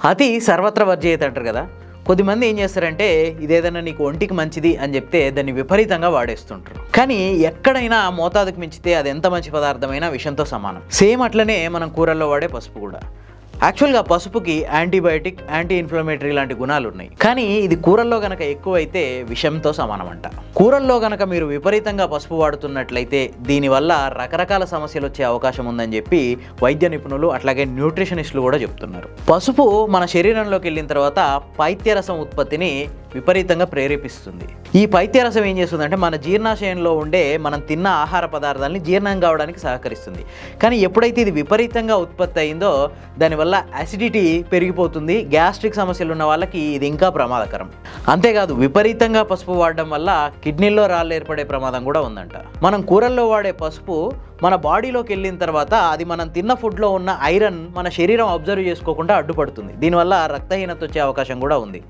అతి సర్వత్ర వర్జయేత్ అంటారు కదా. కొద్దిమంది ఏం చేస్తారంటే ఇదేదైనా నీకు ఒంటికి మంచిది అని చెప్తే దాన్ని విపరీతంగా వాడేస్తుంటారు. కానీ ఎక్కడైనా మోతాదుకు మించితే అది ఎంత మంచి పదార్థమైనా విషంతో సమానం. సేమ్ అట్లనే మనం కూరల్లో వాడే పసుపు కూడా. యాక్చువల్గా పసుపుకి యాంటీబయాటిక్, యాంటీ ఇన్ఫ్లమేటరీ లాంటి గుణాలు ఉన్నాయి. కానీ ఇది కూరల్లో గనక ఎక్కువైతే విషంతో సమానం అంట. కూరల్లో గనక మీరు విపరీతంగా పసుపు వాడుతున్నట్లయితే దీనివల్ల రకరకాల సమస్యలు వచ్చే అవకాశం ఉందని చెప్పి వైద్య నిపుణులు అట్లాగే న్యూట్రిషనిస్టులు కూడా చెప్తున్నారు. పసుపు మన శరీరంలోకి వెళ్ళిన తర్వాత పైత్యరసం ఉత్పత్తిని విపరీతంగా ప్రేరేపిస్తుంది. ఈ పైత్యరసం ఏం చేస్తుందంటే మన జీర్ణాశయంలో ఉండే మనం తిన్న ఆహార పదార్థాలని జీర్ణం కావడానికి సహకరిస్తుంది. కానీ ఎప్పుడైతే ఇది విపరీతంగా ఉత్పత్తి అయిందో దానివల్ల అసిడిటీ పెరిగిపోతుంది. గ్యాస్ట్రిక్ సమస్యలు ఉన్న వాళ్ళకి ఇది ఇంకా ప్రమాదకరం. అంతేకాదు విపరీతంగా పసుపు వాడడం వల్ల కిడ్నీల్లో రాళ్ళు ఏర్పడే ప్రమాదం కూడా ఉందంట. మనం కూరల్లో వాడే పసుపు మన బాడీలోకి వెళ్ళిన తర్వాత అది మనం తిన్న ఫుడ్లో ఉన్న ఐరన్ మన శరీరం అబ్జర్వ్ చేసుకోకుండా అడ్డుపడుతుంది. దీనివల్ల రక్తహీనత వచ్చే అవకాశం కూడా ఉంది.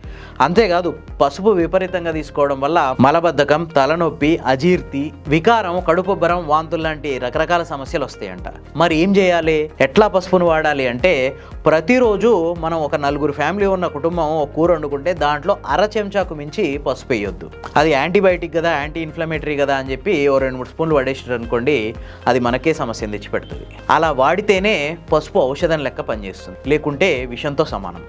అంతేకాదు పసుపు విపరీతంగా తీసుకోవడం వల్ల మలబద్ధకం, తలనొప్పి, అజీర్తి, వికారం, కడుపుబ్బరం, వాంతులు లాంటి రకరకాల సమస్యలు వస్తాయంట. మరి ఏం చేయాలి, ఎట్లా పసుపును వాడాలి అంటే ప్రతిరోజు మనం ఒక 4 ఫ్యామిలీ ఉన్న కుటుంబం ఒక కూర వండుకుంటే దాంట్లో అర చెంచాకు మించి పసుపు వేయొద్దు. అది యాంటీబయాటిక్ కదా, యాంటీ ఇన్ఫ్లమేటరీ కదా అని చెప్పి 2-3 స్పూన్లు పడేసారు అనుకోండి, అది మనకే సమస్యను తెచ్చిపెడుతుంది. అలా వాడితేనే పసుపు ఔషధం లెక్క పనిచేస్తుంది, లేకుంటే విషంతో సమానం.